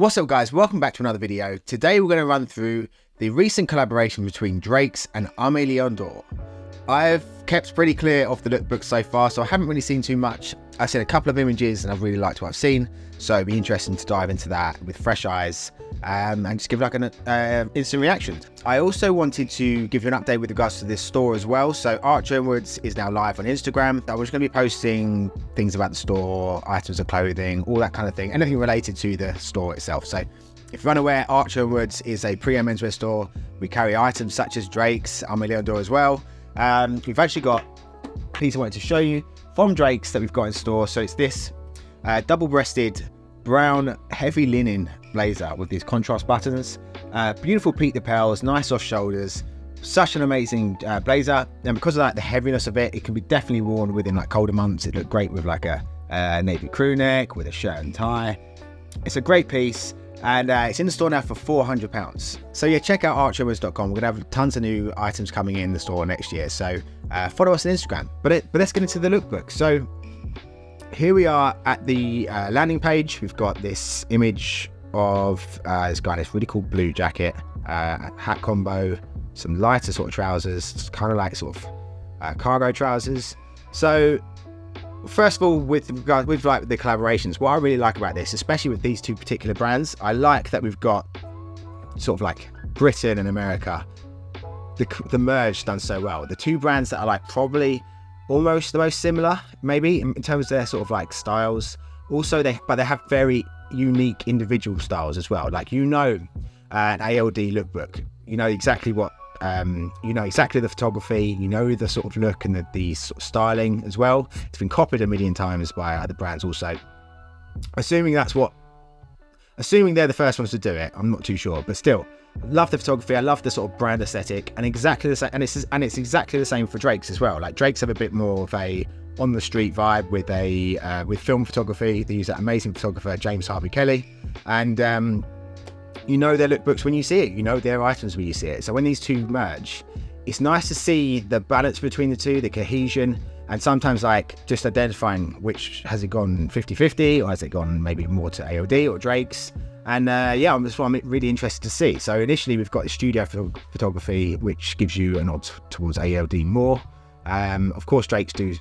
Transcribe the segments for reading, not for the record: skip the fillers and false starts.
What's up guys, welcome back to another video. Today we're going to run through the recent collaboration between Drake's and Aime Dore. I've kept pretty clear of the lookbook so far, so I haven't really seen too much. I've seen a couple of images and I've really liked what I've seen, so it'd be interesting to dive into that with fresh eyes and just give like an instant reaction. I also wanted to give you an update with regards to this store as well. So Artwoods is now live on Instagram. I was going to be posting things about the store, items of clothing, all that kind of thing, anything related to the store itself. So if you're unaware, Artwoods is a pre-owned menswear store. We carry items such as Drake's, Aime Dore as well. We've actually got a piece I wanted to show you from Drake's that we've got in store. So it's this double-breasted brown heavy linen blazer with these contrast buttons, beautiful peak lapels, nice off shoulders, such an amazing blazer. And because of that, the heaviness of it, it can be definitely worn within like colder months. It looked great with like a navy crew neck with a shirt and tie. It's a great piece, and it's in the store now for £400. So yeah, check out artwoods.com. We're gonna have tons of new items coming in the store next year, so follow us on Instagram. But let's get into the lookbook. So here we are at the landing page. We've got this image of this guy in this really cool blue jacket, hat combo, some lighter sort of trousers, kind of like sort of cargo trousers. So first of all, with like the collaborations, what I really like about this, especially with these two particular brands, I like that we've got sort of like Britain and America, the merge done so well. The two brands that are like probably almost the most similar, maybe in terms of their sort of like styles. Also, they have very unique individual styles as well. Like, you know, an ALD lookbook, you know exactly what, you know exactly the photography, you know the sort of look and the sort of styling as well. It's been copied a million times by other brands also. Assuming they're the first ones to do it, I'm not too sure, but still, love the photography. I love the sort of brand aesthetic, and exactly the same. And it's exactly the same for Drake's as well. Like, Drake's have a bit more of a on the street vibe with film photography. They use that amazing photographer James Harvey Kelly, and you know their lookbooks when you see it. You know their items when you see it. So when these two merge, it's nice to see the balance between the two, the cohesion, and sometimes like just identifying which has it gone 50-50 or has it gone maybe more to ALD or Drake's. And yeah, that's what I'm really interested to see. So initially we've got the studio photography, which gives you a nod towards ALD more. Of course, Drake's do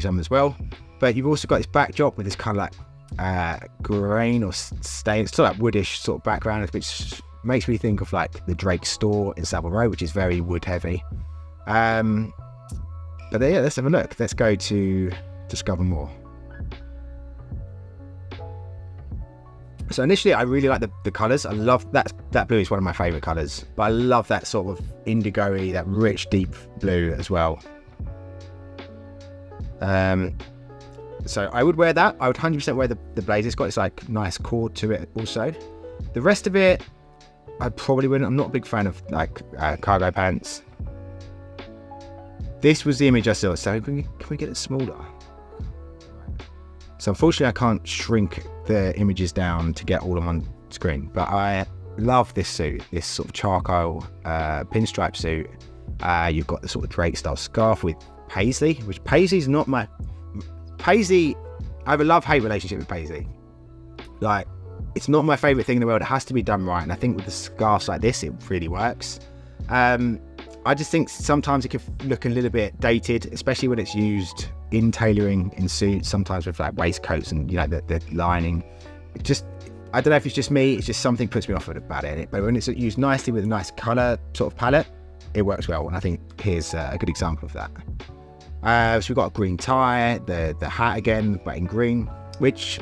some as well, but you've also got this backdrop with this kind of like grain or stain. It's sort of like woodish sort of background, which makes me think of like the Drake store in Savile Row, which is very wood heavy. But yeah, let's have a look. Let's go to discover more. So initially, I really like the colours. I love that blue is one of my favourite colours, but I love that sort of indigo-y, that rich, deep blue as well. So I would wear that. I would 100% wear the blazer. It's got this like nice cord to it also. The rest of it, I probably wouldn't. I'm not a big fan of like cargo pants. This was the image I saw. So can we get it smaller? So unfortunately, I can't shrink the images down to get all on one screen, but I love this suit, this sort of charcoal pinstripe suit. You've got the sort of Drake style scarf with paisley, which Paisley's not my... Paisley, I have a love-hate relationship with Paisley. Like, it's not my favourite thing in the world. It has to be done right, and I think with the scarves like this, it really works. I just think sometimes it can look a little bit dated, especially when it's used in tailoring in suits, sometimes with like waistcoats and, you know, the lining. It just, I don't know if it's just me, it's just something puts me off about it. But when it's used nicely with a nice colour sort of palette, it works well. And I think here's a good example of that. So we've got a green tie, the hat again, but in green, which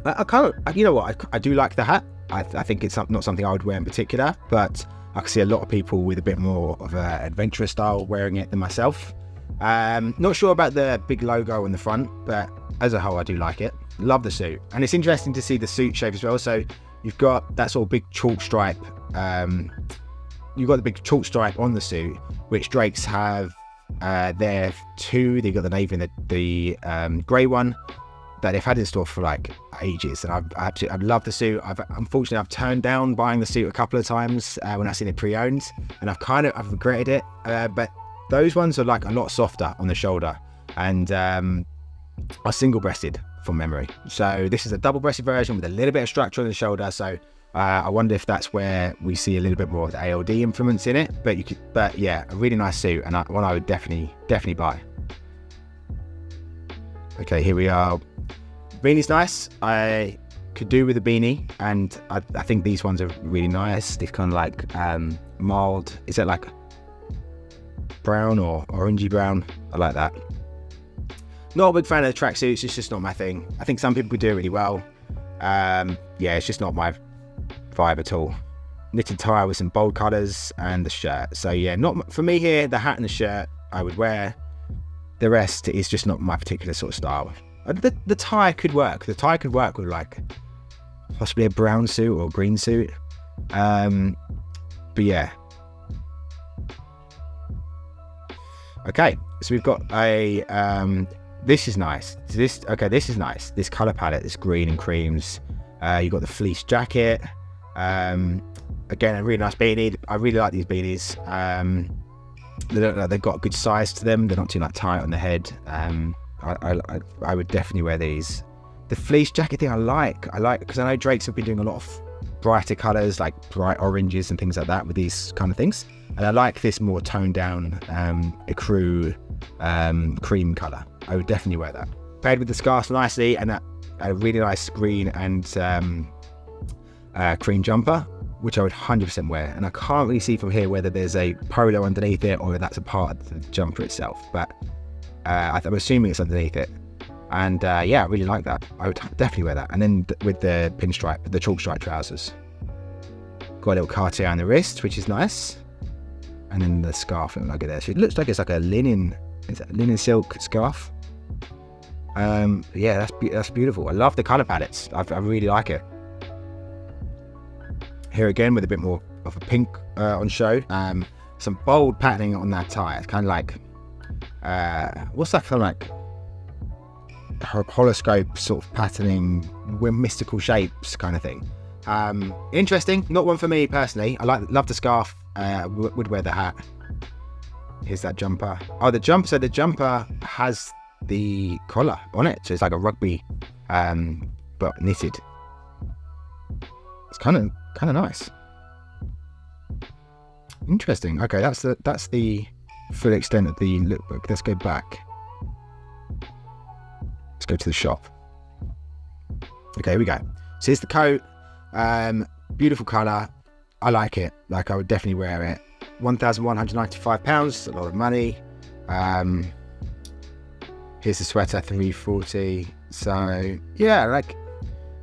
I kind of, you know what, I do like the hat. I think it's not something I would wear in particular, but I can see a lot of people with a bit more of an adventurous style wearing it than myself. Not sure about the big logo on the front, but as a whole, I do like it. Love the suit. And it's interesting to see the suit shape as well. So you've got that sort of big chalk stripe. You've got the big chalk stripe on the suit, which Drake's have there too. They've got the navy and the grey one that they've had in store for like ages, and I love the suit. Unfortunately I've turned down buying the suit a couple of times when I've seen it pre-owned, and I've regretted it. But those ones are like a lot softer on the shoulder and are single-breasted from memory. So this is a double-breasted version with a little bit of structure on the shoulder. So I wonder if that's where we see a little bit more of the ALD influence in it. But yeah, a really nice suit, and one I would definitely buy. Okay, here we are. Beanie's nice. I could do with a beanie, and I think these ones are really nice. They're kind of like mild. Is it like brown or orangey brown? I like that. Not a big fan of the tracksuits. It's just not my thing. I think some people could do it really well. Yeah, it's just not my vibe at all. Knitted tie with some bold colours and the shirt. So yeah, not for me here. The hat and the shirt I would wear. The rest is just not my particular sort of style. The tie could work. The tie could work with like possibly a brown suit or a green suit. But yeah. Okay, so we've got a this is nice. This is nice. This colour palette, this green and creams. You've got the fleece jacket. Again, a really nice beanie. I really like these beanies. They look like they've got a good size to them. They're not too like tight on the head. I would definitely wear these. The fleece jacket thing I like because I know Drake's have been doing a lot of brighter colours, like bright oranges and things like that with these kind of things. And I like this more toned down ecru cream colour. I would definitely wear that. Paired with the scarf nicely, and a really nice green and cream jumper, which I would 100% wear. And I can't really see from here whether there's a polo underneath it or if that's a part of the jumper itself, but I'm assuming it's underneath it. And yeah, I really like that. I would definitely wear that. And then with the pinstripe, the chalk stripe trousers. Got a little Cartier on the wrist, which is nice. And then the scarf, look at this. It looks like it's like a linen silk scarf. Yeah, that's beautiful. I love the colour palettes. I really like it. Here again with a bit more of a pink on show. Some bold patterning on that tie. It's kind of like what's that kind of like horoscope sort of patterning with mystical shapes kind of thing. Interesting. Not one for me personally. I love the scarf. Would wear the hat. Here's that jumper. Oh, the jumper. So the jumper has the collar on it, so it's like a rugby, but knitted. It's kind of nice. Interesting. Okay, that's the full extent of the lookbook. Let's go back. Let's go to the shop. Okay, here we go. So here's the coat. Beautiful colour. I like it. Like, I would definitely wear it. £1,195, a lot of money. Here's the sweater, $340. So yeah, like,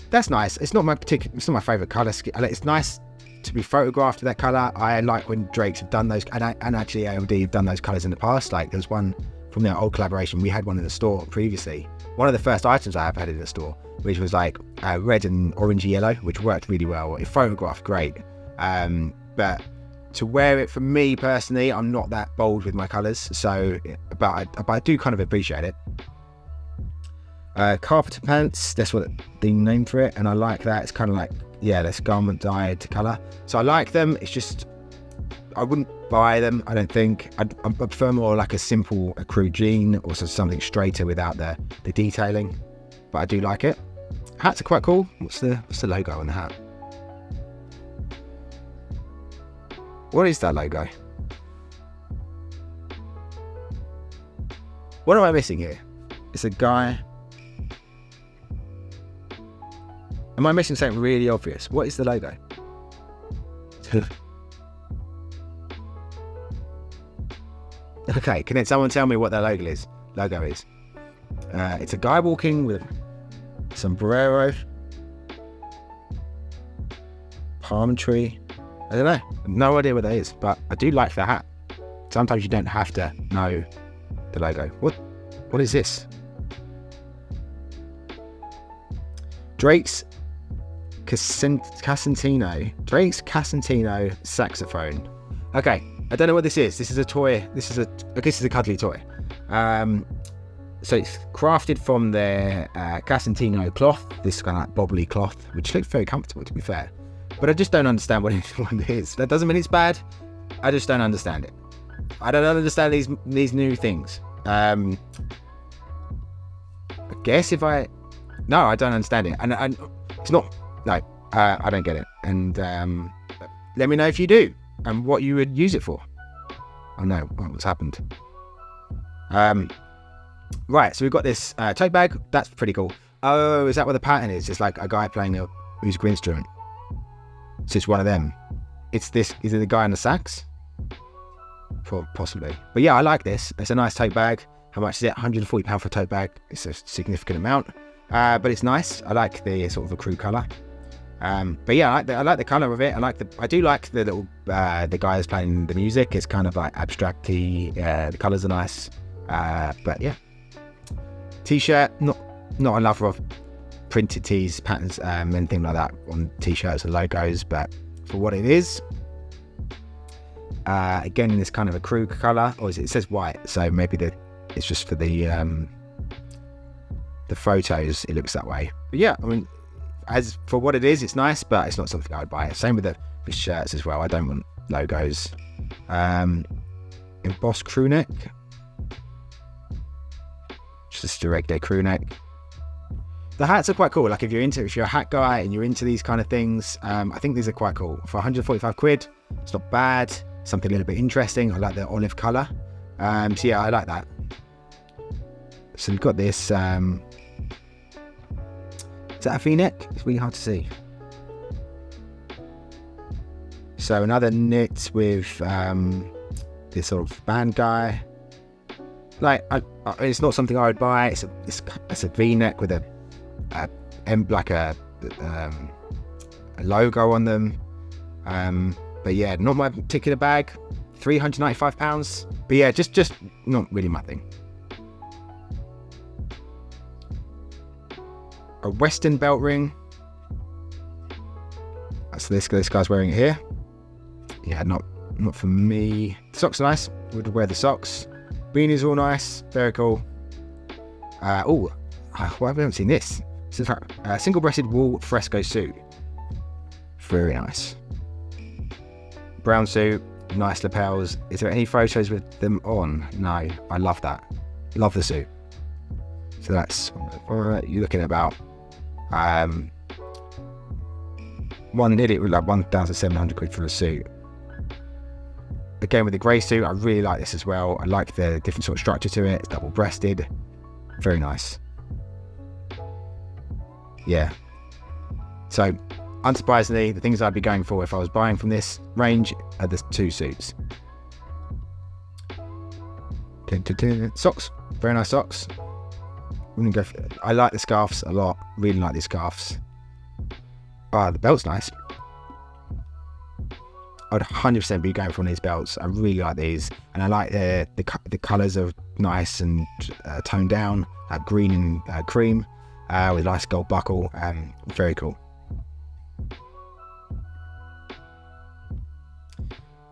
that's nice. It's not my favourite colour. It's nice to be photographed with that colour. I like when Drakes have done those, and actually ALD have done those colours in the past. Like, there's one from their old collaboration. We had one in the store previously. One of the first items I have had in the store, which was like red and orangey yellow, which worked really well. It photographed great. But to wear it, for me personally, I'm not that bold with my colours. So, but I do kind of appreciate it. Carpenter pants, that's what the name for it, and I like that. It's kind of like, yeah, this garment dyed colour. So I like them. It's just, I wouldn't buy them, I don't think. I prefer more like a simple ecru jean, or something straighter without the detailing. But I do like it. Hats are quite cool. What's the logo on the hat? What is that logo? What am I missing here? It's a guy. Am I missing something really obvious? What is the logo? Okay, can someone tell me what that logo is? It's a guy walking with a sombrero, palm tree. I don't know. No idea what that is, but I do like the hat. Sometimes you don't have to know the logo. What is this? Drake's Casentino. Drake's Casentino saxophone. Okay, I don't know what this is. This is a toy. This is a cuddly toy. So it's crafted from their Casentino cloth. This kind of like bobbly cloth, which looks very comfortable, to be fair. But I just don't understand what it is. That doesn't mean it's bad. I just don't understand it. I don't understand these new things. I guess if I No, I don't understand it, and it's not. No, I don't get it. And let me know if you do, and what you would use it for. Oh no, what's happened? Right, so we've got this tote bag. That's pretty cool. Oh, is that what the pattern is? It's like a guy playing a musical instrument. So it's one of them. It's this. Is it the guy on the sax? Possibly. But yeah, I like this. It's a nice tote bag. How much is it? £140 for a tote bag. It's a significant amount. But it's nice. I like the sort of the crew colour. But yeah, I like the colour of it. I do like the little the guy who's playing the music. It's kind of like abstract-y. The colours are nice. But yeah. T-shirt, not a lover of printed tees, patterns, anything like that on t-shirts and logos, but for what it is, again in this kind of a crew colour, or it says white, so maybe it's just for the photos it looks that way. But yeah, I mean, as for what it is, it's nice, but it's not something I would buy. Same with the shirts as well. I don't want logos. Embossed crew neck, just a regular crew neck. The hats are quite cool. Like if you're a hat guy and you're into these kind of things, I think these are quite cool. For 145 quid, it's not bad. Something a little bit interesting. I like the olive colour. So yeah, I like that. So we've got this. Is that a V-neck? It's really hard to see. So another knit with this sort of band guy. Like it's not something I would buy. It's a V-neck with a logo on them. But yeah, not my particular bag. £395. But yeah, just not really my thing. A Western belt ring. So this guy's wearing it here. Yeah, not for me. The socks are nice. Would wear the socks. Beanie's all nice. Very cool. Well, I haven't seen this. It's a single-breasted wool fresco suit. Very nice. Brown suit, nice lapels. Is there any photos with them on? No, I love that. Love the suit. So that's, you're looking at about one knit it with like 1,700 quid for a suit. Again, with the grey suit, I really like this as well. I like the different sort of structure to it. It's double-breasted. Very nice. Yeah. So, unsurprisingly, the things I'd be going for if I was buying from this range are the two suits. Socks. Very nice socks. I like the scarves a lot. Really like these scarves. The belt's nice. I'd 100% be going for one of these belts. I really like these, and I like the colours are nice and toned down, like green and cream, with a nice gold buckle. Very cool.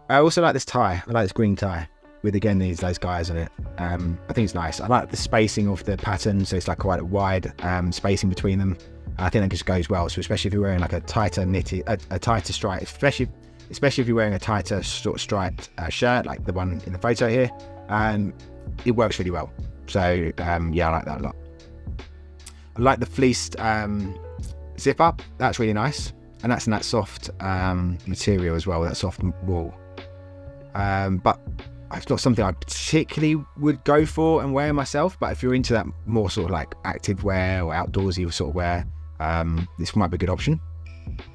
I also like this tie. I like this green tie with again those guys on it. I think it's nice. I like the spacing of the pattern, so it's like quite a wide spacing between them. I think that just goes well. So especially if you're wearing like a tighter knitted, a tighter stripe, especially if you're wearing a tighter sort of striped shirt like the one in the photo here, it works really well. So yeah, I like that a lot. I like the fleeced zip up. That's really nice, and that's in that soft material as well, that soft wool. But it's not something I particularly would go for and wear myself. But if you're into that more sort of like active wear or outdoorsy sort of wear, this might be a good option.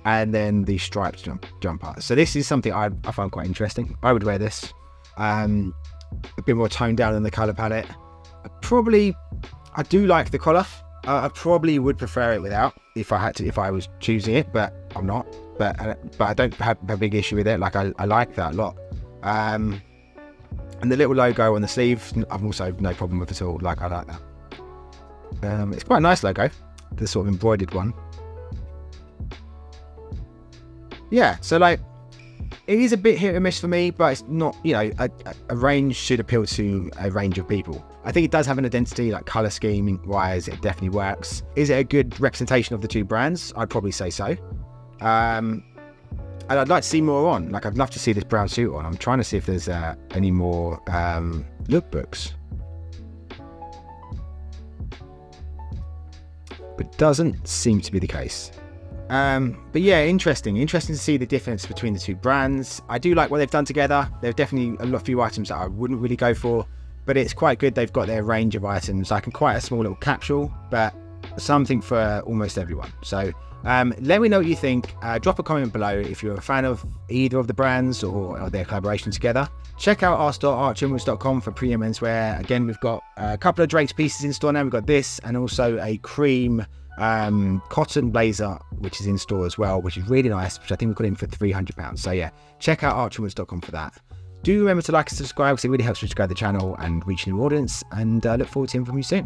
And then the striped jumper. So this is something I find quite interesting. I would wear this. A bit more toned down than the colour palette. I do like the collar. I probably would prefer it without if I was choosing it, but I'm not. But I don't have a big issue with it. Like I like that a lot. And the little logo on the sleeve, I've also no problem with at all. Like I like that. It's quite a nice logo, the sort of embroidered one. Yeah, so like it is a bit hit and miss for me, but it's not, you know, a range should appeal to a range of people. I think it does have an identity, like colour scheme wise, it definitely works. Is it a good representation of the two brands? I'd probably say so. And I'd like to see more on. Like I'd love to see this brown suit on. I'm trying to see if there's any more lookbooks. but doesn't seem to be the case. But yeah, interesting to see the difference between the two brands. I do like what they've done together. There are definitely a few items that I wouldn't really go for, but it's quite good. They've got their range of items, like in quite a small little capsule, but something for almost everyone. So let me know what you think. Drop a comment below if you're a fan of either of the brands or their collaboration together. Check out our store, outerwear.com, for premium menswear. Again, we've got a couple of Drake's pieces in store now. We've got this and also a cream cotton blazer, which is in store as well, which is really nice, which I think we got in for £300. So yeah, check out outerwear.com for that. Do remember to like and subscribe, because it really helps me to grow the channel and reach a new audience, and look forward to hearing from you soon.